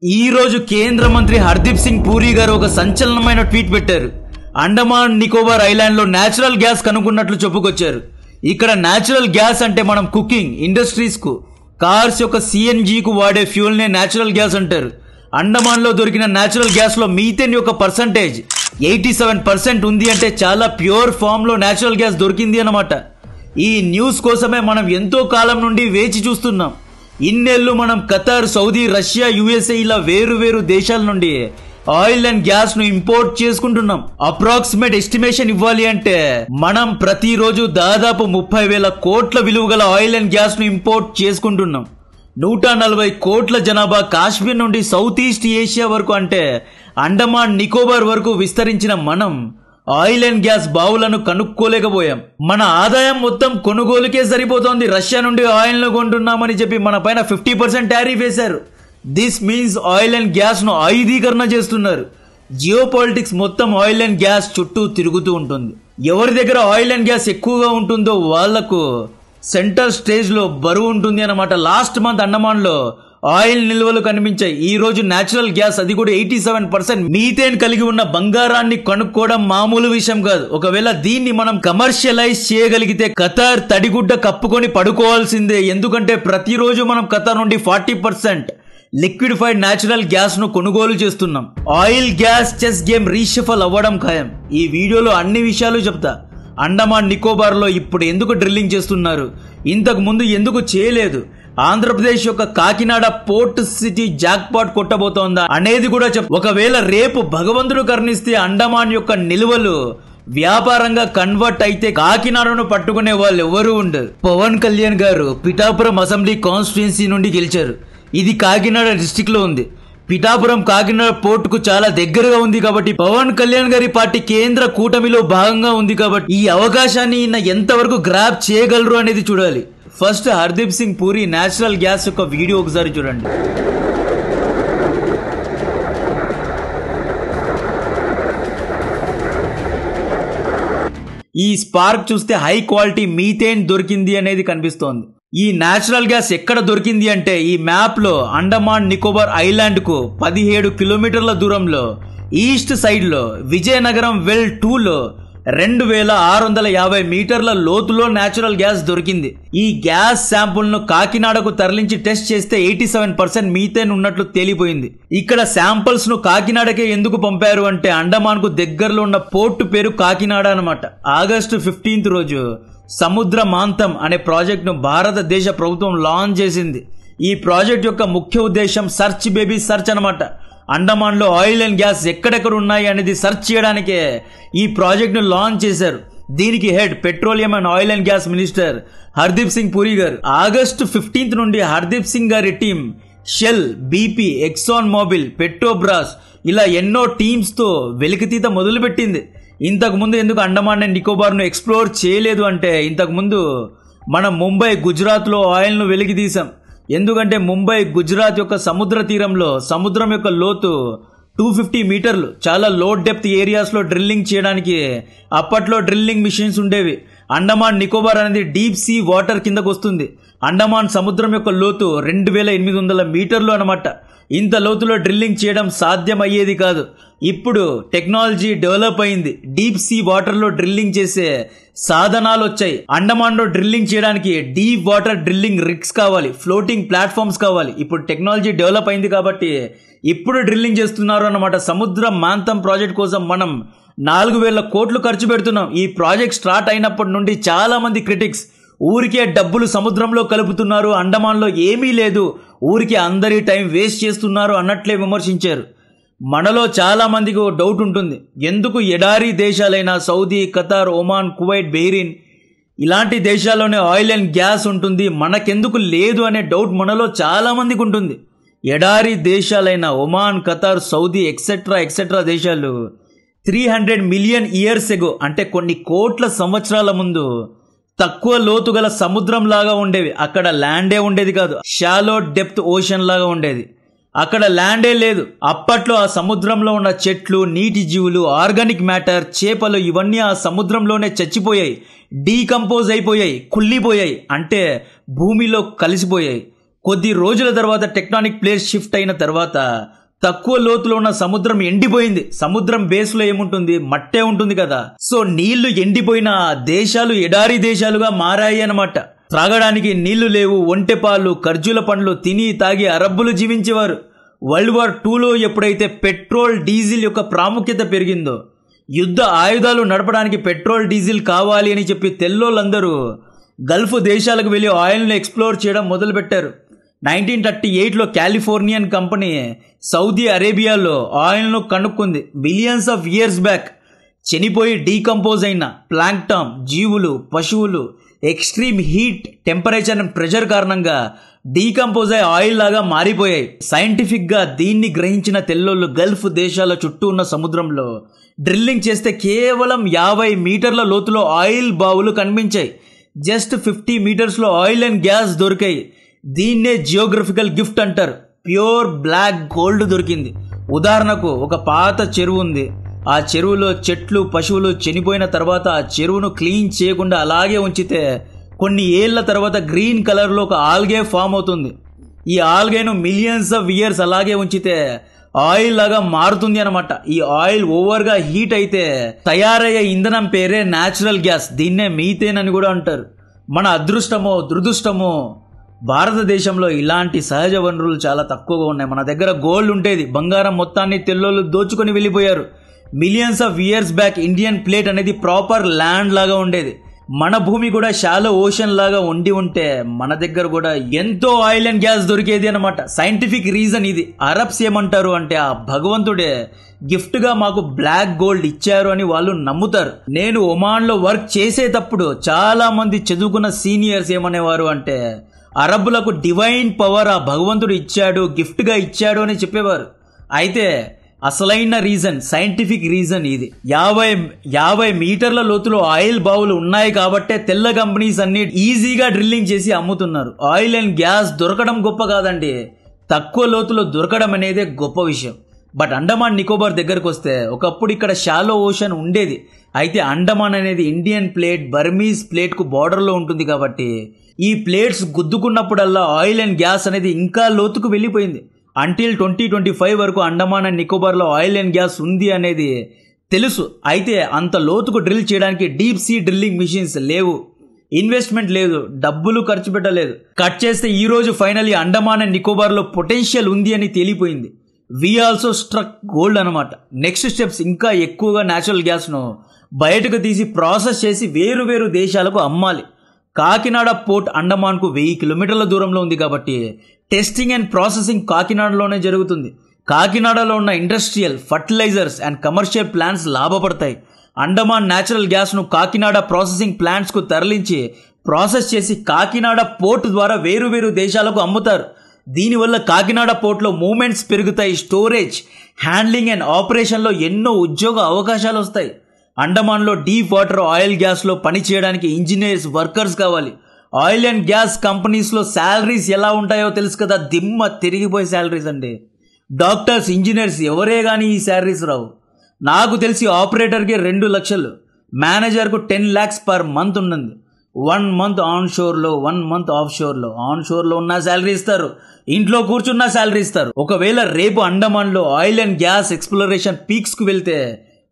ఈ రోజు కేంద్ర మంత్రి హర్దీప్ సింగ్ పూరి గారు ఒక సంచలనమైన ట్వీట్ పెట్టారు. అండమాన్ నికోబార్ ఐలాండ్ లో నేచురల్ గ్యాస్ కనుగొన్నట్లు చెప్పుకొచ్చారు. ఇక్కడ నేచురల్ గ్యాస్ అంటే మనం కుకింగ్ ఇండస్ట్రీస్ కు, కార్స్ యొక్క సిఎన్జి కు వాడే ఫ్యూల్ నే నేచురల్ గ్యాస్ అంటారు. అండమాన్ లో దొరికిన నేచురల్ గ్యాస్ లో మీథేన్ యొక్క పర్సంటేజ్ 87% ఉంది. అంటే చాలా ప్యూర్ ఫామ్ లో నేచురల్ గ్యాస్ దొరికింది అన్నమాట. ఈ న్యూస్ కోసమే మనం ఎంతో కాలం నుండి వేచి చూస్తున్నాం. ఇన్నేళ్లు మనం ఖతార్, సౌదీ, రష్యా, యుఎస్ఏ ఇలా వేరు దేశాల నుండి ఆయిల్ అండ్ గ్యాస్ ను ఇంపోర్ట్ చేసుకుంటున్నాం. అప్రాక్సిమేట్ ఎస్టిమేషన్ ఇవ్వాలి అంటే మనం ప్రతిరోజు దాదాపు 30,000 కోట్ల విలువ గల ఆయిల్ అండ్ గ్యాస్ ను ఇంపోర్ట్ చేసుకుంటున్నాం. 140 కోట్ల జనాభా కాశ్మీర్ నుండి సౌత్ ఈస్ట్ ఏషియా వరకు అంటే అండమాన్ నికోబార్ వరకు విస్తరించిన మనం ఆయిల్ అండ్ గ్యాస్ బావులను కనుక్కోలేకపోయాం. మన ఆదాయం మొత్తం కొనుగోలుకే సరిపోతోంది. రష్యా నుండి ఆయిల్ ను కొంటున్నామని చెప్పి మన పైన 50% టారిఫ్ వేశారు. This means oil and gas ను ఆయుధీకరణ చేస్తున్నారు. జియో పాలిటిక్స్ మొత్తం ఆయిల్ అండ్ గ్యాస్ చుట్టూ తిరుగుతూ ఉంటుంది. ఎవరి దగ్గర ఆయిల్ అండ్ గ్యాస్ ఎక్కువగా ఉంటుందో వాళ్లకు సెంటర్ స్టేజ్ లో బరువు ఉంటుంది అన్నమాట. లాస్ట్ మంత్ అండమాన్ లో ఆయిల్ నిల్వలు కనిపించాయి. ఈ రోజు నేచురల్ గ్యాస్, అది కూడా 87% మీథేన్ కలిగి ఉన్న బంగారాన్ని కనుక్కోవడం మామూలు విషయం కాదు. ఒకవేళ దీన్ని మనం కమర్షియలైజ్ చేయగలిగితే ఖతార్ తడిగుడ్డ కప్పుకొని పడుకోవాల్సిందే. ఎందుకంటే ప్రతిరోజు మనం ఖతార్ నుండి 40% లిక్విడిఫైడ్ నేచురల్ గ్యాస్ ను కొనుగోలు చేస్తున్నాం. Oil gas chess game reshuffle అవ్వడం ఖాయం. ఈ వీడియోలో అన్ని విషయాలు చెప్తా. అండమాన్ నికోబార్ లో ఇప్పుడు ఎందుకు డ్రిల్లింగ్ చేస్తున్నారు, ఇంతకు ముందు ఎందుకు చేయలేదు, ఆంధ్రప్రదేశ్ యొక్క కాకినాడ పోర్ట్ సిటీ జాక్పాట్ కొట్టబోతోందా అనేది కూడా ఒకవేళ రేపు భగవంతుడు కరుణిస్తే అండమాన్ యొక్క నిల్వలు వ్యాపారంగా కన్వర్ట్ అయితే కాకినాడను పట్టుకునే వాళ్ళు ఎవరు ఉండరు. పవన్ కళ్యాణ్ గారు పిఠాపురం అసెంబ్లీ కాన్స్టిట్యుయెన్సీ నుండి గెలిచారు. ఇది కాకినాడ డిస్టిక్ లో ఉంది. పిఠాపురం కాకినాడ పోర్ట్ కు చాలా దగ్గరగా ఉంది కాబట్టి పవన్ కళ్యాణ్ గారి పార్టీ కేంద్ర కూటమిలో భాగంగా ఉంది కాబట్టి ఈ అవకాశాన్ని ఈయన ఎంతవరకు గ్రాప్ చేయగలరు అనేది చూడాలి. First Hardeep Singh puri natural gas యొక్క వీడియో ఒకసారి చూడండి. ఈ స్పార్క్ చూస్తే హై క్వాలిటీ మీథేన్ దొరికింది అనేది కనిపిస్తోంది. ఈ నేచురల్ గ్యాస్ ఎక్కడ దొరికింది అంటే ఈ మ్యాప్ లో అండమాన్ నికోబార్ ఐలాండ్ కు 17 కిలోమీటర్ల దూరంలో ఈస్ట్ సైడ్ లో విజయనగరం వెల్ 2 లో 2650 మీటర్ల లోతులో నేచురల్ గ్యాస్ దొరికింది. ఈ గ్యాస్ శాంపుల్ ను కాకినాడకు తరలించి టెస్ట్ చేస్తే 87% మీథేన్ ఉన్నట్లు తేలిపోయింది. ఇక్కడ శాంపుల్స్ ను కాకినాడకే ఎందుకు పంపారు అంటే అండమాన్ కు దగ్గరలో ఉన్న పోర్టు పేరు కాకినాడ అన్నమాట. ఆగస్టు 15 రోజు సముద్ర మాంతం అనే ప్రాజెక్ట్ ను భారతదేశ ప్రభుత్వం లాంచ్ చేసింది. ఈ ప్రాజెక్ట్ యొక్క ముఖ్య ఉద్దేశం సర్చ్ బేబీ సర్చ్ అన్నమాట. అండమాన్ లో ఆయిల్ అండ్ గ్యాస్ ఎక్కడెక్కడ ఉన్నాయి అనేది సెర్చ్ చేయడానికే ఈ ప్రాజెక్ట్ ను లాంచ్ చేశారు. దీనికి head petroleum and oil and gas minister Hardeep Singh Puri గారు. ఆగస్టు 15 నుండి హర్దీప్ సింగ్ గారి team Shell, BP, Exxon Mobil, Petrobras ఇలా ఎన్నో టీమ్స్ తో వెలికితీత మొదలుపెట్టింది. ఇంతకు ముందు ఎందుకు అండమాన్ అండ్ నికోబార్ ను ఎక్స్ప్లోర్ చేయలేదు అంటే ఇంతకు ముందు మనం ముంబై, గుజరాత్ లో ఆయిల్ ను వెలికి తీసాం. ఎందుకంటే ముంబై, గుజరాత్ యొక్క సముద్ర తీరంలో సముద్రం యొక్క లోతు 250 మీటర్లు. చాలా లో డెప్త్ ఏరియాస్ లో డ్రిల్లింగ్ చేయడానికి అప్పట్లో డ్రిల్లింగ్ మిషన్స్ ఉండేవి. అండమాన్ నికోబార్ అనేది డీప్ సీ వాటర్ కిందకు వస్తుంది. అండమాన్ సముద్రం యొక్క లోతు 2800 మీటర్లు అన్నమాట. ఇంత లోతులో డ్రిల్లింగ్ చేయడం సాధ్యం అయ్యేది కాదు. ఇప్పుడు టెక్నాలజీ డెవలప్ అయింది. డీప్ సీ వాటర్ లో డ్రిల్లింగ్ చేసే సాధనాలు వచ్చాయి. అండమాన్ లో డ్రిల్లింగ్ చేయడానికి డీప్ వాటర్ డ్రిల్లింగ్ రిగ్స్ కావాలి, ఫ్లోటింగ్ ప్లాట్ఫామ్స్ కావాలి. ఇప్పుడు టెక్నాలజీ డెవలప్ అయింది కాబట్టి ఇప్పుడు డ్రిల్లింగ్ చేస్తున్నారు అన్నమాట. సముద్ర మాంతం ప్రాజెక్ట్ కోసం మనం 4000 కోట్లు ఖర్చు పెడుతున్నాం. ఈ ప్రాజెక్ట్ స్టార్ట్ అయినప్పటి నుండి చాలా మంది క్రిటిక్స్ ఊరికే డబ్బులు సముద్రంలో కలుపుతున్నారు, అండమాన్ లో ఏమీ లేదు, ఊరికే అందరి టైం వేస్ట్ చేస్తున్నారు అన్నట్లే విమర్శించారు. మనలో చాలా మందికి ఓ డౌట్ ఉంటుంది, ఎందుకు ఎడారి దేశాలైన Saudi, Qatar, Oman, Kuwait, Bahrain ఇలాంటి దేశాల్లోనే ఆయిల్ అండ్ గ్యాస్ ఉంటుంది, మనకెందుకు లేదు అనే డౌట్ మనలో చాలా మందికి ఉంటుంది. ఎడారి దేశాలైన ఒమాన్, ఖతార్, సౌదీ ఎక్సెట్రా దేశాలు 300 మిలియన్ ఇయర్స్ ఎగో అంటే కొన్ని కోట్ల సంవత్సరాల ముందు తక్కువ లోతు గల సముద్రం లాగా ఉండేవి. అక్కడ ల్యాండే ఉండేది కాదు, షాలో డెప్త్ ఓషన్ లాగా ఉండేది. అక్కడ ల్యాండే లేదు. అప్పట్లో ఆ సముద్రంలో ఉన్న చెట్లు, నీటి జీవులు, ఆర్గానిక్ మ్యాటర్, చేపలు ఇవన్నీ ఆ సముద్రంలోనే చచ్చిపోయాయి, డీకంపోజ్ అయిపోయాయి, కుళ్ళిపోయాయి, అంటే భూమిలో కలిసిపోయాయి. కొద్ది రోజుల తర్వాత టెక్టానిక్ ప్లేట్స్ షిఫ్ట్ అయిన తర్వాత తక్కువ లోతులో ఉన్న సముద్రం ఎండిపోయింది. సముద్రం బేస్ లో ఏముంటుంది, మట్టే ఉంటుంది కదా. సో నీళ్లు ఎండిపోయిన దేశాలు ఎడారి దేశాలుగా మారాయి అన్నమాట. త్రాగడానికి నీళ్లు లేవు. ఒంటెపాలు, ఖర్జూల పండ్లు తిని తాగి అరబ్బులు జీవించేవారు. వరల్డ్ వార్ 2లో ఎప్పుడైతే పెట్రోల్ డీజిల్ యొక్క ప్రాముఖ్యత పెరిగిందో, యుద్ధ ఆయుధాలు నడపడానికి పెట్రోల్ డీజిల్ కావాలి అని చెప్పి తెల్లోళ్ళందరూ గల్ఫ్ దేశాలకు వెళ్లి ఆయిల్ను ఎక్స్ప్లోర్ చేయడం మొదలుపెట్టారు. 1938లో కాలిఫోర్నియన్ కంపెనీ సౌదీ అరేబియాలో ఆయిల్ను కనుక్కుంది. బిలియన్స్ ఆఫ్ ఇయర్స్ బ్యాక్ చనిపోయి డీకంపోజ్ అయిన ప్లాంక్టన్, జీవులు, పశువులు extreme heat, temperature and pressure కారణంగా డీకంపోజ్ అయ్యి ఆయిల్ లాగా మారిపోయాయి. సైంటిఫిక్ గా దీన్ని గ్రహించిన తెల్లోళ్ళు గల్ఫ్ దేశాల చుట్టూ ఉన్న సముద్రంలో డ్రిల్లింగ్ చేస్తే కేవలం 50 మీటర్ల లోతులో ఆయిల్ బావులు కనిపించాయి. జస్ట్ 50 మీటర్స్లో ఆయిల్ అండ్ గ్యాస్ దొరికాయి. దీన్నే జియోగ్రఫికల్ గిఫ్ట్ అంటారు. ప్యూర్ బ్లాక్ గోల్డ్ దొరికింది. ఉదాహరణకు ఒక పాత చెరువు ఉంది. ఆ చెరువులో చెట్లు, పశువులు చనిపోయిన తర్వాత ఆ చెరువును క్లీన్ చేయకుండా అలాగే ఉంచితే కొన్ని ఏళ్ల తర్వాత గ్రీన్ కలర్లో ఒక ఆల్గే ఫామ్ అవుతుంది. ఈ ఆల్గేను మిలియన్స్ ఆఫ్ ఇయర్స్ అలాగే ఉంచితే ఆయిల్ లాగా మారుతుంది అనమాట. ఈ ఆయిల్ ఓవర్గా హీట్ అయితే తయారయ్యే ఇంధనం పేరే న్యాచురల్ గ్యాస్. దీన్నే మీథేన్ అని కూడా అంటారు. మన అదృష్టమో దురదృష్టమో భారతదేశంలో ఇలాంటి సహజ వనరులు చాలా తక్కువగా ఉన్నాయి. మన దగ్గర గోల్డ్ ఉండేది, బంగారం మొత్తాన్ని తెల్లోళ్ళు దోచుకొని వెళ్ళిపోయారు. Millions of years back Indian plate అనేది ప్రాపర్ ల్యాండ్ లాగా ఉండేది. మన భూమి కూడా షాలో ఓషన్ లాగా ఉంటే మన దగ్గర కూడా ఎంతో ఆయిల్ అండ్ గ్యాస్ దొరికేది అనమాట. సైంటిఫిక్ రీజన్ ఇది. అరబ్స్ ఏమంటారు అంటే ఆ భగవంతుడే గిఫ్ట్ గా మాకు బ్లాక్ గోల్డ్ ఇచ్చారు అని వాళ్ళు నమ్ముతారు. నేను ఒమాన్ లో వర్క్ చేసేటప్పుడు చాలా మంది చదువుకున్న సీనియర్స్ ఏమనేవారు అంటే అరబ్బులకు డివైన్ పవర్ ఆ భగవంతుడు ఇచ్చాడు, గిఫ్ట్ గా ఇచ్చాడు అని చెప్పేవారు. అయితే అసలైన రీజన్, సైంటిఫిక్ రీజన్ ఇది. 50 మీటర్ల లోతులో ఆయిల్ బావులు ఉన్నాయి కాబట్టే తెల్ల కంపెనీస్ అన్ని ఈజీగా డ్రిల్లింగ్ చేసి అమ్ముతున్నారు. ఆయిల్ అండ్ గ్యాస్ దొరకడం గొప్ప కాదండి, తక్కువ లోతులో దొరకడం అనేదే గొప్ప విషయం. బట్ అండమాన్ నికోబార్ దగ్గరకు వస్తే ఒకప్పుడు ఇక్కడ షాలో ఓషన్ ఉండేది. అయితే అండమాన్ అనేది ఇండియన్ ప్లేట్, బర్మీస్ ప్లేట్ కు బార్డర్లో ఉంటుంది కాబట్టి ఈ ప్లేట్స్ గుద్దుకున్నప్పుడల్లా ఆయిల్ అండ్ గ్యాస్ అనేది ఇంకా లోతుకు వెళ్ళిపోయింది. అంటిల్ 2025 వరకు అండమాన్ అండ్ నికోబార్లో ఆయిల్ అండ్ గ్యాస్ ఉంది అనేది తెలుసు. అయితే అంత లోతుకు డ్రిల్ చేయడానికి డీప్ సీ డ్రిల్లింగ్ మిషన్స్ లేవు, ఇన్వెస్ట్మెంట్ లేదు, డబ్బులు ఖర్చు పెట్టలేదు. కట్ చేస్తే ఈ రోజు ఫైనల్లీ అండమాన్ అండ్ నికోబార్లో పొటెన్షియల్ ఉంది అని తేలిపోయింది. వి ఆల్సో స్ట్రక్ గోల్డ్ అనమాట. నెక్స్ట్ స్టెప్స్ ఇంకా ఎక్కువగా న్యాచురల్ గ్యాస్ను బయటకు తీసి ప్రాసెస్ చేసి వేరు దేశాలకు అమ్మాలి. కాకినాడ పోర్ట్ అండమాన్కు 1000 కిలోమీటర్ల దూరంలో ఉంది కాబట్టి టెస్టింగ్ అండ్ ప్రాసెసింగ్ కాకినాడలోనే జరుగుతుంది. కాకినాడలో ఉన్న industrial, fertilisers and commercial plants లాభపడతాయి. అండమాన్ న్యాచురల్ గ్యాస్ను కాకినాడ ప్రాసెసింగ్ ప్లాంట్స్కు తరలించి ప్రాసెస్ చేసి కాకినాడ పోర్ట్ ద్వారా వేరు దేశాలకు అమ్ముతారు. దీనివల్ల కాకినాడ పోర్ట్లో మూవ్మెంట్స్ పెరుగుతాయి. స్టోరేజ్, హ్యాండ్లింగ్ అండ్ ఆపరేషన్లో ఎన్నో ఉద్యోగ అవకాశాలు వస్తాయి. అండమాన్లో డీప్ వాటర్ ఆయిల్ గ్యాస్లో పనిచేయడానికి ఇంజనీర్స్, వర్కర్స్ కావాలి. ఆయిల్ అండ్ గ్యాస్ కంపెనీస్లో శాలరీస్ ఎలా ఉంటాయో తెలుసు కదా, దిమ్మ తిరిగిపోయే శాలరీస్ అండి. డాక్టర్స్, ఇంజనీర్స్ ఎవరే కానీ ఈ శాలరీస్ రావు. నాకు తెలిసి ఆపరేటర్కి 2 లక్షలు, మేనేజర్కు 10 lakhs పర్ మంత్ ఉన్నది. 1 month ఆన్ షోర్లో, 1 month ఆఫ్ షోర్లో. ఆన్ షోర్లో ఉన్న శాలరీ ఇస్తారు, ఇంట్లో కూర్చున్న శాలరీ ఇస్తారు. ఒకవేళ రేపు అండమాన్లో ఆయిల్ అండ్ గ్యాస్ ఎక్స్ప్లోరేషన్ పీక్స్కు వెళ్తే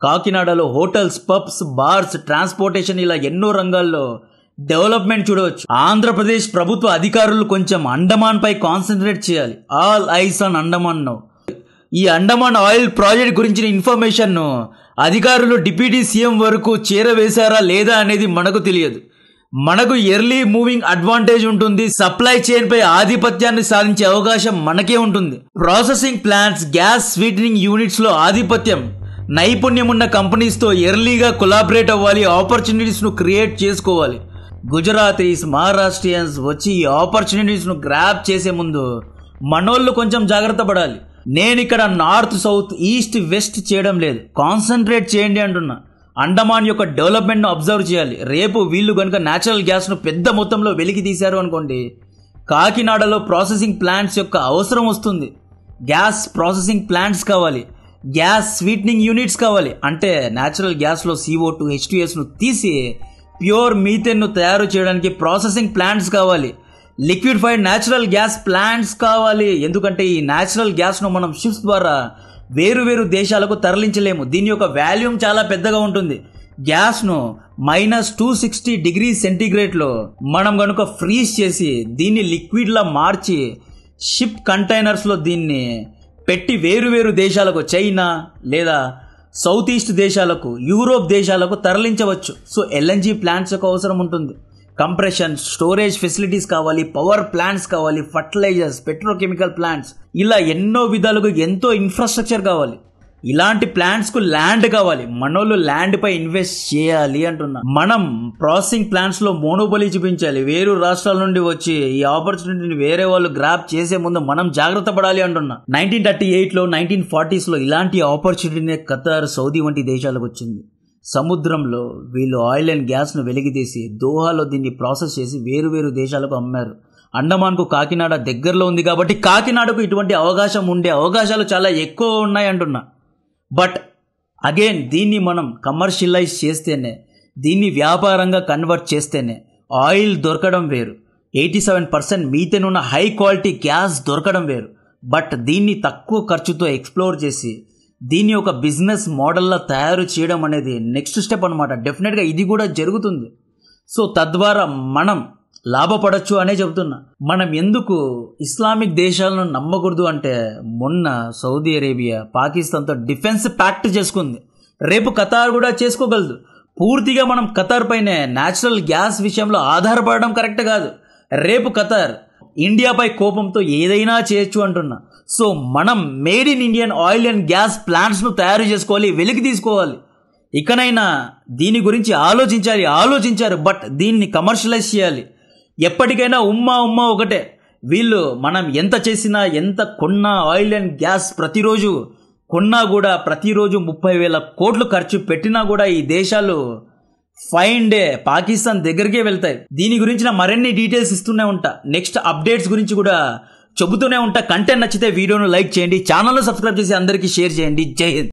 కాకినాడలో హోటల్స్, పబ్స్, బార్స్, ట్రాన్స్పోర్టేషన్ ఇలా ఎన్నో రంగాల్లో డెవలప్మెంట్ చూడవచ్చు. ఆంధ్రప్రదేశ్ ప్రభుత్వ అధికారులు కొంచెం అండమాన్ పై కాన్సన్ట్రేట్ చేయాలి. All eyes on Andaman now. ఈ అండమాన్ ఆయిల్ ప్రాజెక్ట్ గురించిన ఇన్ఫర్మేషన్ ను అధికారులు డిప్యూటీ సీఎం వరకు చేరవేశారా లేదా అనేది మనకు తెలియదు. మనకు ఎర్లీ మూవింగ్ అడ్వాంటేజ్ ఉంటుంది. సప్లై చైన్ పై ఆధిపత్యాన్ని సాధించే అవకాశం మనకే ఉంటుంది. Processing plants, gas sweetening units లో ఆధిపత్యం, నైపుణ్యం ఉన్న కంపెనీస్తో ఎర్లీగా కొలాబరేట్ అవ్వాలి. ఆపర్చునిటీస్ను క్రియేట్ చేసుకోవాలి. గుజరాతీస్, మహారాష్ట్రియన్స్ వచ్చి ఈ ఆపర్చునిటీస్ను గ్రాప్ చేసే ముందు మనోళ్ళు కొంచెం జాగ్రత్త పడాలి. నేను ఇక్కడ నార్త్, సౌత్, ఈస్ట్, వెస్ట్ చేయడం లేదు, కాన్సన్ట్రేట్ చేయండి అంటున్నా. అండమాన్ యొక్క డెవలప్మెంట్ను అబ్జర్వ్ చేయాలి. రేపు వీళ్ళు కనుక న్యాచురల్ గ్యాస్ను పెద్ద మొత్తంలో వెలికి తీశారు అనుకోండి, కాకినాడలో ప్రాసెసింగ్ ప్లాంట్స్ యొక్క అవసరం వస్తుంది. గ్యాస్ ప్రాసెసింగ్ ప్లాంట్స్ కావాలి, గ్యాస్ స్వీటనింగ్ యూనిట్స్ కావాలి. అంటే న్యాచురల్ గ్యాస్లో CO2, H2Sను తీసి ప్యూర్ మీథేన్ను తయారు చేయడానికి ప్రాసెసింగ్ ప్లాంట్స్ కావాలి. లిక్విఫైడ్ న్యాచురల్ గ్యాస్ ప్లాంట్స్ కావాలి. ఎందుకంటే ఈ న్యాచురల్ గ్యాస్ను మనం షిప్స్ ద్వారా వేరు వేరు దేశాలకు తరలించలేము. దీని యొక్క వాల్యూమ్ చాలా పెద్దగా ఉంటుంది. గ్యాస్ను -260°C మనం కనుక ఫ్రీజ్ చేసి దీన్ని లిక్విడ్లా మార్చి షిప్ కంటైనర్స్లో దీన్ని పెట్టి వేరు వేరు దేశాలకు, చైనా లేదా సౌత్ ఈస్ట్ దేశాలకు, యూరోప్ దేశాలకు తరలించవచ్చు. సో ఎల్ఎన్జీ ప్లాంట్స్ యొక్క అవసరం ఉంటుంది. కంప్రెషన్, స్టోరేజ్ ఫెసిలిటీస్ కావాలి, పవర్ ప్లాంట్స్ కావాలి, ఫర్టిలైజర్స్, పెట్రోకెమికల్ ప్లాంట్స్, ఇలా ఎన్నో విధాలుగా ఎంతో ఇన్ఫ్రాస్ట్రక్చర్ కావాలి. ఇలాంటి ప్లాంట్స్ కు ల్యాండ్ కావాలి. మనోళ్ళు ల్యాండ్ పై ఇన్వెస్ట్ చేయాలి అంటున్నా. మనం ప్రాసెసింగ్ ప్లాంట్స్ లో మోనోపోలీ చూపించాలి. వేరు రాష్ట్రాల నుండి వచ్చి ఈ ఆపర్చునిటీని వేరే వాళ్ళు గ్రాప్ చేసే ముందు మనం జాగ్రత్త పడాలి అంటున్నా. 1938లో 1940s ఇలాంటి ఆపర్చునిటీనే ఖతార్, సౌదీ వంటి దేశాలకు వచ్చింది. సముద్రంలో వీళ్ళు ఆయిల్ అండ్ గ్యాస్ ను వెలికితీసి దోహాలో దీన్ని ప్రాసెస్ చేసి వేరు వేరు దేశాలకు అమ్మారు. అండమాన్కు కాకినాడ దగ్గరలో ఉంది కాబట్టి కాకినాడకు ఇటువంటి అవకాశం ఉండే అవకాశాలు చాలా ఎక్కువ ఉన్నాయి అంటున్నా. బట్ అగైన్ దీన్ని మనం కమర్షియలైజ్ చేస్తేనే, దీన్ని వ్యాపారంగా కన్వర్ట్ చేస్తేనే ఆయిల్ దొరకడం వేరు, 87% మీథేన్ ఉన్న హై క్వాలిటీ గ్యాస్ దొరకడం వేరు. బట్ దీన్ని తక్కువ ఖర్చుతో ఎక్స్ప్లోర్ చేసి దీన్ని ఒక బిజినెస్ మోడల్లా తయారు చేయడం అనేది నెక్స్ట్ స్టెప్ అనమాట. డెఫినెట్గా ఇది కూడా జరుగుతుంది. సో తద్వారా మనం లాభపడచ్చు అనే చెబుతున్నా. మనం ఎందుకు ఇస్లామిక్ దేశాలను నమ్మకూడదు అంటే, మొన్న సౌదీ అరేబియా పాకిస్తాన్తో డిఫెన్స్ ప్యాక్ట్ చేసుకుంది. రేపు ఖతార్ కూడా చేసుకోగలదు. పూర్తిగా మనం ఖతార్ పైనే న్యాచురల్ గ్యాస్ విషయంలో ఆధారపడడం కరెక్ట్ కాదు. రేపు ఖతార్ ఇండియాపై కోపంతో ఏదైనా చేయొచ్చు అంటున్నా. సో మనం made in Indian oil and gas ప్లాంట్స్ను తయారు చేసుకోవాలి, వెలికి తీసుకోవాలి. ఇకనైనా దీని గురించి ఆలోచించారు. బట్ దీన్ని కమర్షియలైజ్ చేయాలి. ఎప్పటికైనా ఉమ్మా ఒకటే. వీళ్ళు మనం ఎంత చేసినా, ఎంత కొన్నా, ఆయిల్ అండ్ గ్యాస్ ప్రతిరోజు కొన్నా కూడా, ప్రతిరోజు 30,000 కోట్లు ఖర్చు పెట్టినా కూడా ఈ దేశాలు ఫైన్ డే పాకిస్తాన్ దగ్గరికే వెళ్తాయి. దీని గురించి మరిన్ని డీటెయిల్స్ ఇస్తూనే ఉంటా. నెక్స్ట్ అప్డేట్స్ గురించి కూడా చెబుతూనే ఉంటా. కంటెంట్ నచ్చితే వీడియోను లైక్ చేయండి, ఛానల్ను సబ్స్క్రైబ్ చేసి అందరికీ షేర్ చేయండి. జై హింద్.